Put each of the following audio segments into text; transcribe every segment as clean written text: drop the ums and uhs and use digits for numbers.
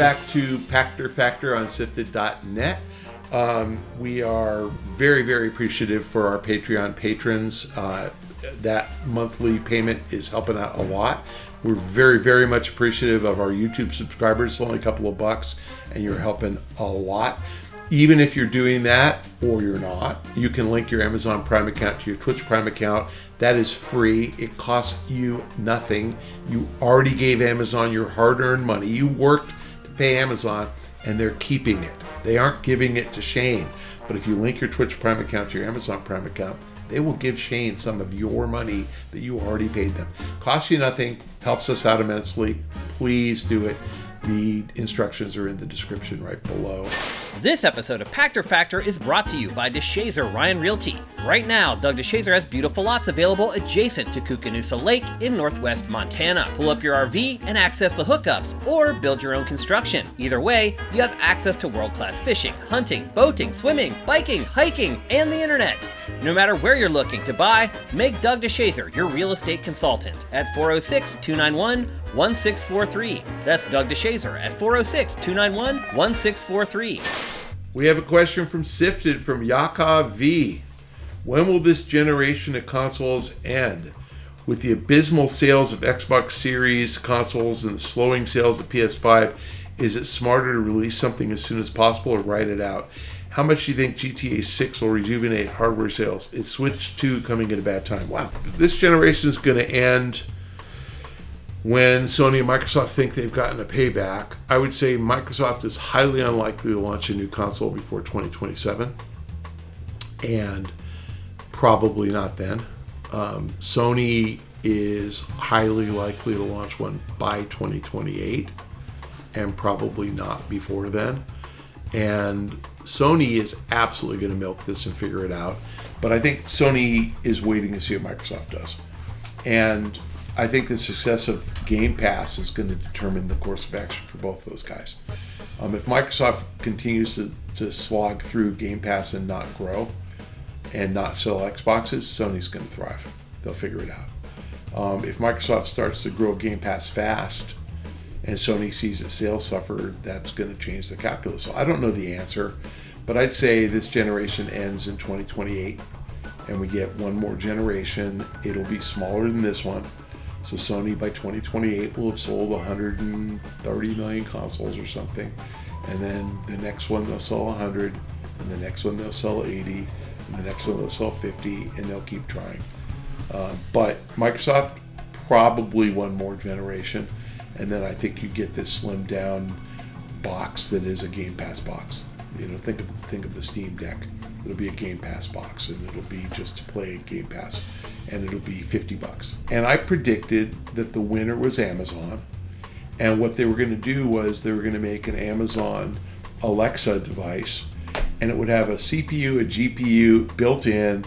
back to Pachter Factor on SIFTD.net. We are very, very appreciative for our Patreon patrons. That monthly payment is helping out a lot. We're very, very much appreciative of our YouTube subscribers. It's only a couple of bucks, and you're helping a lot. Even if you're doing that or you're not, you can link your Amazon Prime account to your Twitch Prime account. That is free. It costs you nothing. You already gave Amazon your hard-earned money. You worked to pay Amazon, and they're keeping it. They aren't giving it to Shane. But if you link your Twitch Prime account to your Amazon Prime account, they will give Shane some of your money that you already paid them. Costs you nothing, helps us out immensely. Please do it. The instructions are in the description right below. This episode of Pachter Factor is brought to you by DeShazer Ryan Realty. Right now, Doug DeShazer has beautiful lots available adjacent to Koocanusa Lake in northwest Montana. Pull up your RV and access the hookups, or build your own construction. Either way, you have access to world-class fishing, hunting, boating, swimming, biking, hiking, and the internet. No matter where you're looking to buy, make Doug DeShazer your real estate consultant at 406-291-1643. That's Doug DeShazer at 406-291-1643. We have a question from SIFTD from GTAVI. When will this generation of consoles end? With the abysmal sales of Xbox Series consoles and the slowing sales of PS5, is it smarter to release something as soon as possible or ride it out? How much do you think GTA 6 will rejuvenate hardware sales? It's Switch 2 coming at a bad time. Wow. This generation is going to end when Sony and Microsoft think they've gotten a payback. I would say Microsoft is highly unlikely to launch a new console before 2027. And probably not then. Sony is highly likely to launch one by 2028. And probably not before then. And Sony is absolutely going to milk this and figure it out. But I think Sony is waiting to see what Microsoft does. And I think the success of Game Pass is going to determine the course of action for both of those guys. If Microsoft continues to slog through Game Pass and not grow and not sell Xboxes, Sony's going to thrive. They'll figure it out. If Microsoft starts to grow Game Pass fast and Sony sees its sales suffer, that's going to change the calculus. So I don't know the answer, but I'd say this generation ends in 2028 and we get one more generation. It'll be smaller than this one. So Sony by 2028 will have sold 130 million consoles or something. And then the next one they'll sell 100, and the next one they'll sell 80, and the next one they'll sell 50, and they'll keep trying. But Microsoft, probably one more generation. And then I think you get this slimmed down box that is a Game Pass box. You know, think of the Steam Deck. It'll be a Game Pass box, and it'll be just to play Game Pass, and it'll be $50. And I predicted that the winner was Amazon, and what they were going to do was they were going to make an Amazon Alexa device, and it would have a CPU, a GPU built in,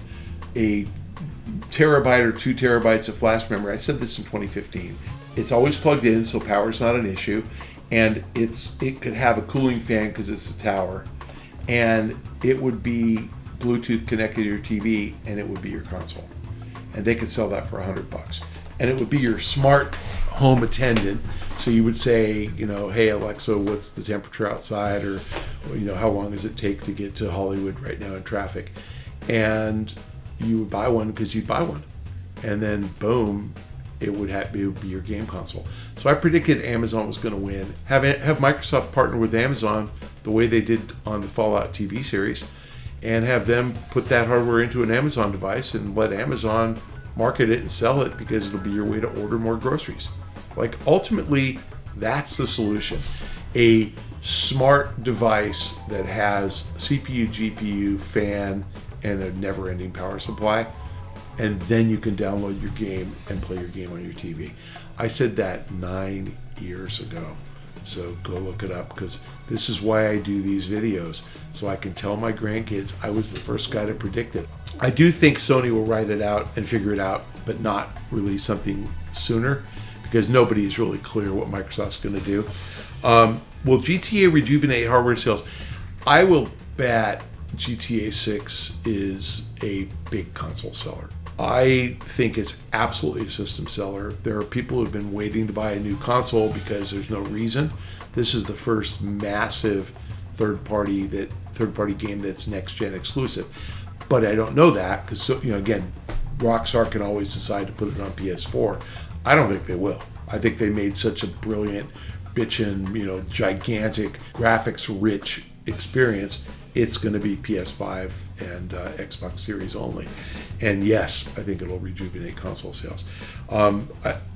a terabyte or 2 terabytes of flash memory. I said this in 2015. It's always plugged in, so power's not an issue, and it could have a cooling fan because it's a tower, and it would be Bluetooth connected to your TV, and it would be your console, and they could sell that for $100, and it would be your smart home attendant. So you would say, you know, hey Alexa, what's the temperature outside, or you know, how long does it take to get to Hollywood right now in traffic, and you would buy one because you'd buy one, and then boom, it would be your game console. So I predicted Amazon was going to win. Have Microsoft partner with Amazon the way they did on the Fallout TV series, and have them put that hardware into an Amazon device and let Amazon market it and sell it, because it'll be your way to order more groceries. Like, ultimately, that's the solution. A smart device that has CPU, GPU, fan, and a never-ending power supply, and then you can download your game and play your game on your TV. I said that 9 years ago, so go look it up, because this is why I do these videos, so I can tell my grandkids I was the first guy to predict it. I do think Sony will write it out and figure it out, but not release something sooner, because nobody is really clear what Microsoft's going to do. Will GTA rejuvenate hardware sales? I will bet GTA 6 is a big console seller. I think it's absolutely a system seller. There are people who've been waiting to buy a new console because there's no reason. This is the first massive third-party game that's next-gen exclusive. But I don't know that because, again, Rockstar can always decide to put it on PS4. I don't think they will. I think they made such a brilliant, bitchin', gigantic, graphics-rich experience. It's going to be PS5 and Xbox Series only. And yes, I think it'll rejuvenate console sales.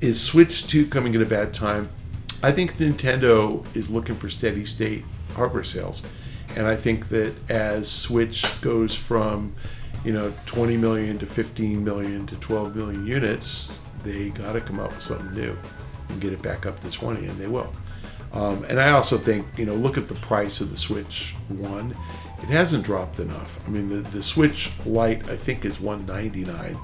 Is Switch 2 coming at a bad time? I think Nintendo is looking for steady state hardware sales. And I think that as Switch goes from 20 million to 15 million to 12 million units, they got to come up with something new and get it back up to 20, and they will. And I also think, look at the price of the Switch 1. It hasn't dropped enough. I mean, the Switch Lite, I think, is $199,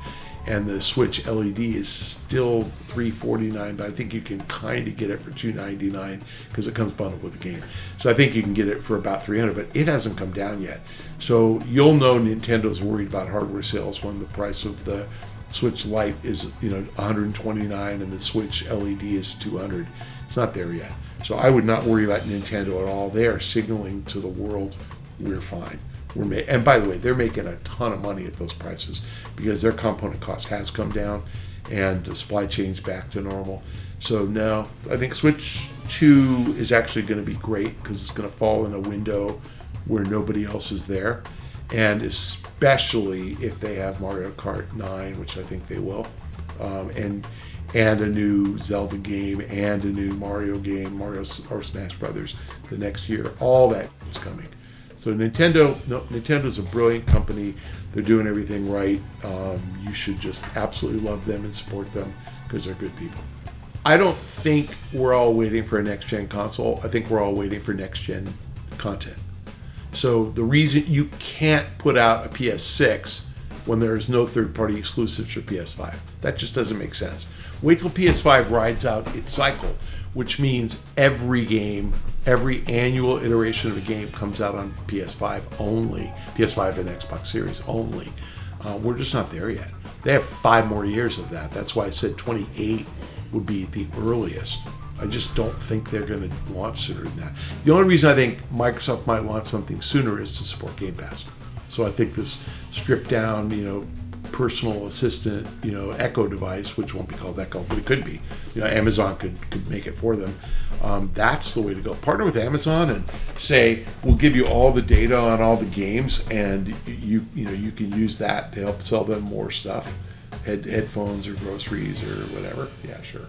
and the Switch LED is still $349, but I think you can kind of get it for $299 because it comes bundled with the game. So I think you can get it for about $300, but it hasn't come down yet. So you'll know Nintendo's worried about hardware sales when the price of the Switch Lite is, $129 and the Switch LED is $200. It's not there yet. So I would not worry about Nintendo at all. They are signaling to the world, we're fine. And by the way, they're making a ton of money at those prices because their component cost has come down and the supply chain's back to normal. So no, I think Switch 2 is actually going to be great because it's going to fall in a window where nobody else is there. And especially if they have Mario Kart 9, which I think they will, and a new Zelda game and a new Mario game, Mario or Smash Brothers, the next year. All that is coming. So Nintendo's a brilliant company. They're doing everything right. You should just absolutely love them and support them because they're good people. I don't think we're all waiting for a next-gen console. I think we're all waiting for next-gen content. So the reason you can't put out a PS6 when there is no third-party exclusives for PS5, that just doesn't make sense. Wait till PS5 rides out its cycle, which means every game, every annual iteration of the game comes out on PS5 only, PS5 and Xbox Series only. We're just not there yet. They have 5 more years of that. That's why I said 28 would be the earliest. I just don't think they're going to launch sooner than that. The only reason I think Microsoft might launch something sooner is to support Game Pass. So I think this stripped down, personal assistant, Echo device, which won't be called Echo, but it could be. Amazon could make it for them. That's the way to go. Partner with Amazon and say, we'll give you all the data on all the games, and you can use that to help sell them more stuff, headphones or groceries or whatever. Yeah, sure.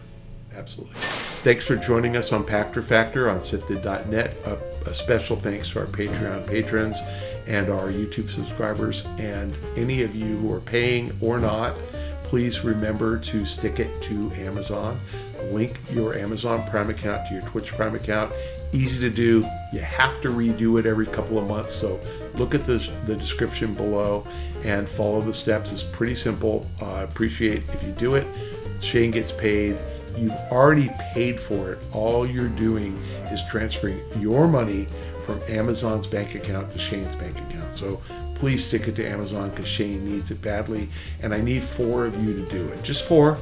Absolutely. Thanks for joining us on Pachter Factor on SIFTD.net. A special thanks to our Patreon patrons and our YouTube subscribers, and any of you who are paying or not, please remember to stick it to Amazon. Link your Amazon Prime account to your Twitch Prime account. Easy to do. You have to redo it every couple of months, so look at the description below and follow the steps. It's pretty simple. I appreciate if you do it. Shane gets paid. You've already paid for it. All you're doing is transferring your money from Amazon's bank account to Shane's bank account. So please stick it to Amazon because Shane needs it badly. And I need 4 of you to do it. Just 4.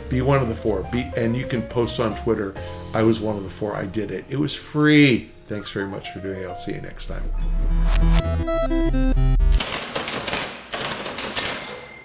Be one of the 4. And you can post on Twitter, I was one of the 4. I did it. It was free. Thanks very much for doing it. I'll see you next time.